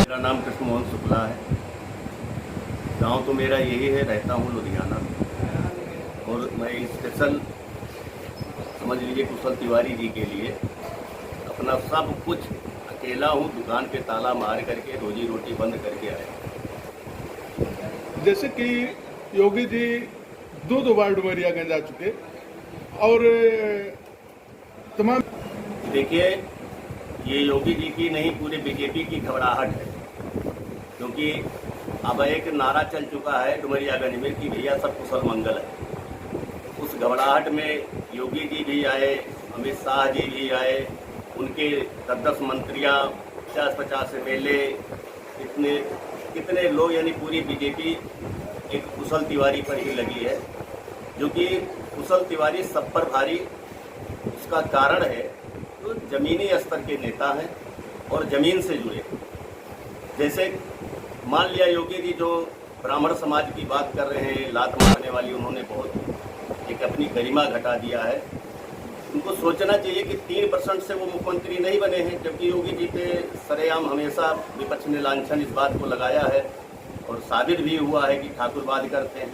मेरा नाम कृष्ण मोहन शुक्ला है। गांव तो मेरा यही है, रहता हूँ लुधियाना में। और मैं स्पेशल समझ लीजिए कुशल तिवारी जी के लिए अपना सब कुछ अकेला हूँ, दुकान पे ताला मार करके रोजी रोटी बंद करके आया। जैसे कि योगी जी दो बार डुमरियागंज आ चुके और तमाम, देखिए ये योगी जी की नहीं, पूरे बीजेपी की घबराहट है, क्योंकि अब एक नारा चल चुका है डुमरियागंज में कि भैया सब कुशल मंगल है। उस घबराहट में योगी जी भी आए, अमित शाह जी भी आए, उनके 10 मंत्रियां, 50-50 एमएलए, कितने लोग, यानी पूरी बीजेपी एक कुशल तिवारी पर ही लगी है। जो कि कुशल तिवारी सब पर भारी, उसका कारण है तो जमीनी स्तर के नेता हैं और जमीन से जुड़े। जैसे मान लिया योगी जी जो ब्राह्मण समाज की बात कर रहे हैं, लात मारने वाली, उन्होंने बहुत एक अपनी गरिमा घटा दिया है। उनको सोचना चाहिए कि 3% से वो मुख्यमंत्री नहीं बने हैं, जबकि योगी जी पे सरेआम हमेशा विपक्ष ने लांछन इस बात को लगाया है और साबित भी हुआ है कि ठाकुरवाद करते हैं,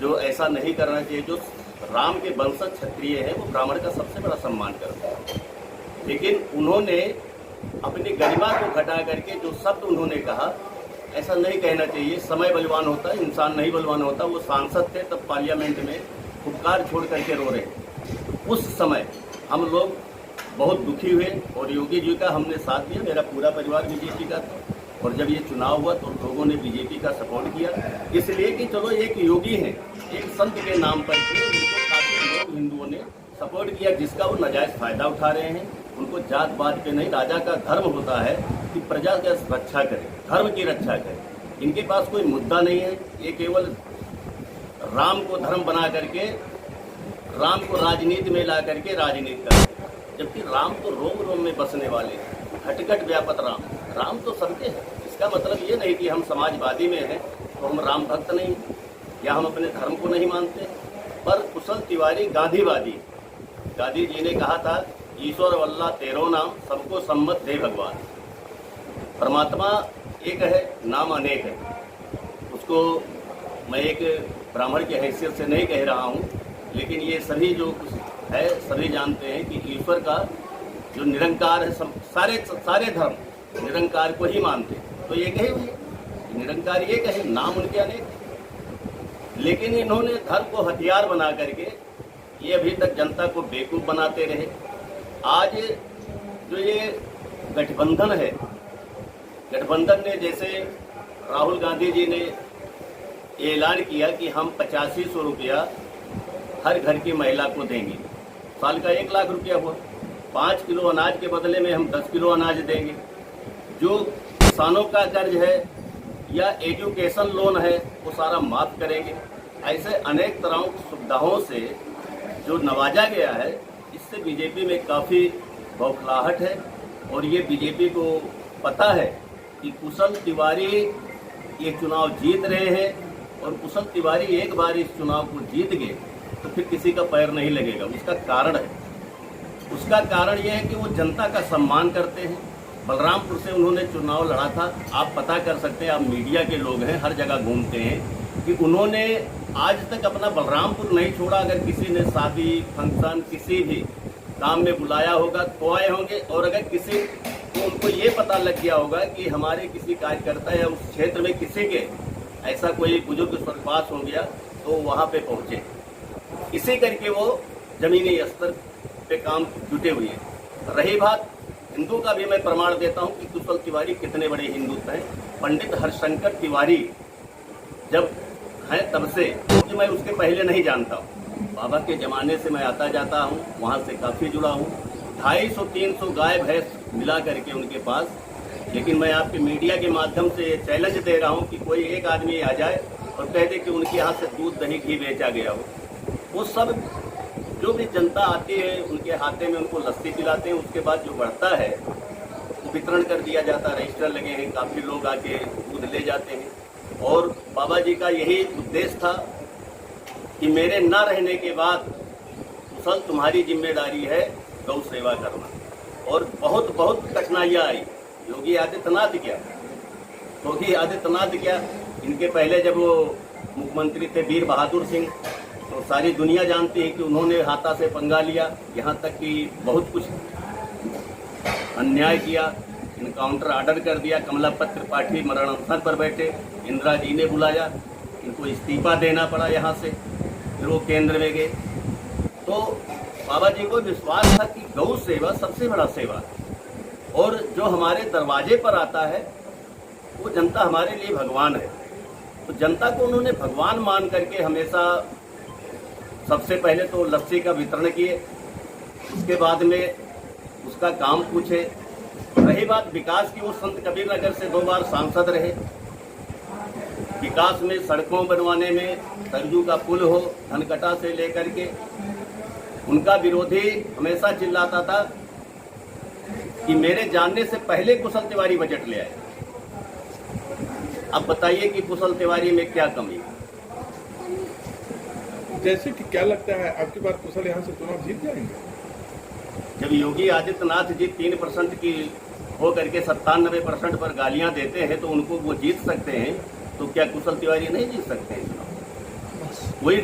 जो ऐसा नहीं करना चाहिए। जो राम के वंशज क्षत्रिय हैं वो ब्राह्मण का सबसे बड़ा सम्मान करते हैं, लेकिन उन्होंने अपनी गरिमा को घटा करके जो शब्द उन्होंने कहा, ऐसा नहीं कहना चाहिए। समय बलवान होता है, इंसान नहीं बलवान होता। वो सांसद थे तब पार्लियामेंट में फुफकार छोड़ करके रो रहे। उस समय हम लोग बहुत दुखी हुए और योगी जी का हमने साथ दिया। मेरा पूरा परिवार बीजेपी का था और जब ये चुनाव हुआ तो लोगों ने बीजेपी का सपोर्ट किया, इसलिए कि चलो एक योगी है, एक संत के नाम पर उनको काफी लोग हिंदुओं ने सपोर्ट किया, जिसका वो नाजायज फायदा उठा रहे हैं। उनको जात पात पे नहीं, राजा का धर्म होता है कि प्रजा का रक्षा करे, धर्म की रक्षा करे। इनके पास कोई मुद्दा नहीं है, ये केवल राम को धर्म बना करके, राम को राजनीति में ला करके राजनीति करते, जबकि राम तो रोम रोम में बसने वाले हैं। घट व्यापत राम, राम तो सबके हैं। इसका मतलब ये नहीं कि हम समाजवादी में हैं तो हम राम भक्त नहीं या हम अपने धर्म को नहीं मानते। पर कुशल तिवारी गांधीवादी, गांधी जी ने कहा था ईश्वर वल्ला तेरो नाम, सबको सम्मत दे भगवान। परमात्मा एक है, नाम अनेक है। उसको मैं एक ब्राह्मण की हैसियत से नहीं कह रहा हूँ, लेकिन ये सभी जो है सभी जानते हैं कि ईश्वर का जो निरंकार है, सारे धर्म निरंकार को ही मानते हैं। तो ये कहे हुए निरंकार ये कहे, नाम उनके अनेक है। लेकिन इन्होंने धर्म को हथियार बना करके ये अभी तक जनता को बेवकूफ़ बनाते रहे। आज जो ये गठबंधन है, गठबंधन ने जैसे राहुल गांधी जी ने ऐलान किया कि हम 8500 रुपया हर घर की महिला को देंगे, साल का 1 लाख रुपया हुआ। 5 किलो अनाज के बदले में हम 10 किलो अनाज देंगे। जो किसानों का कर्ज है या एजुकेशन लोन है वो सारा माफ करेंगे। ऐसे अनेक तरह की सुविधाओं से जो नवाजा गया है, इससे बीजेपी में काफ़ी बौखलाहट है। और ये बीजेपी को पता है कि कुशल तिवारी ये चुनाव जीत रहे हैं और कुशल तिवारी एक बार इस चुनाव को जीत गए तो फिर किसी का पैर नहीं लगेगा। उसका कारण यह है कि वो जनता का सम्मान करते हैं। बलरामपुर से उन्होंने चुनाव लड़ा था, आप पता कर सकते हैं, आप मीडिया के लोग हैं, हर जगह घूमते हैं, कि उन्होंने आज तक अपना बलरामपुर नहीं छोड़ा। अगर किसी ने शादी फंक्शन किसी भी काम में बुलाया होगा तो आए होंगे, और अगर किसी को उनको ये पता लग गया होगा कि हमारे किसी कार्यकर्ता या उस क्षेत्र में किसी के ऐसा कोई बुजुर्ग स्वर्गवास हो गया तो वहाँ पे पहुँचे। इसी करके वो जमीनी स्तर पे काम जुटे हुए हैं। रही बात हिंदू का, भी मैं प्रमाण देता हूँ कि कुशल तिवारी कितने बड़े हिंदू हैं। पंडित हरिशंकर तिवारी जब हैं तब से, क्योंकि मैं उसके पहले नहीं जानता हूँ, बाबा के ज़माने से मैं आता जाता हूँ, वहाँ से काफ़ी जुड़ा हूँ। 250-300 गाय भैंस मिला करके उनके पास। लेकिन मैं आपके मीडिया के माध्यम से चैलेंज दे रहा हूँ कि कोई एक आदमी आ जाए और कह दे कि उनके यहाँ से दूध दही घी बेचा गया हो। वो सब जो भी जनता आती है उनके हाथे में उनको लस्सी पिलाते हैं, उसके बाद जो बढ़ता है वो वितरण कर दिया जाता है। रजिस्टर लगे हैं, काफ़ी लोग आके दूध ले जाते हैं। और बाबा जी का यही उद्देश्य था कि मेरे न रहने के बाद कुशल तुम्हारी जिम्मेदारी है गौ सेवा करना। और बहुत कठिनाइयाँ आई। योगी आदित्यनाथ क्या योगी आदित्यनाथ क्या, इनके पहले जब वो मुख्यमंत्री थे वीर बहादुर सिंह, तो सारी दुनिया जानती है कि उन्होंने हाथा से पंगा लिया, यहाँ तक कि बहुत कुछ अन्याय किया, इनकाउंटर ऑर्डर कर दिया। कमलापत त्रिपाठी मरण अवसर पर बैठे, इंदिरा जी ने बुलाया, इनको इस्तीफा देना पड़ा यहाँ से, फिर वो केंद्र में गए। तो बाबा जी को विश्वास था कि गौ सेवा सबसे बड़ा सेवा है, और जो हमारे दरवाजे पर आता है वो जनता हमारे लिए भगवान है। तो जनता को उन्होंने भगवान मान करके हमेशा सबसे पहले तो लस्सी का वितरण किए, उसके बाद में उसका काम पूछे। रही बात विकास की, वो संत कबीर नगर से 2 बार सांसद रहे। विकास में, सड़कों बनवाने में, सरजू का पुल हो, धनकटा से लेकर के, उनका विरोधी हमेशा चिल्लाता था कि मेरे जानने से पहले कुशल तिवारी बजट ले आए। अब बताइए कि कुशल तिवारी में क्या कमी है? जैसे कि क्या लगता है आपकी बात, कुशल यहाँ से चुनाव जीत जाएंगे? जब योगी आदित्यनाथ जी 3% की हो करके 97% पर गालियां देते हैं तो उनको वो जीत सकते हैं, तो क्या कुशल तिवारी नहीं जीत सकते हैं? कोई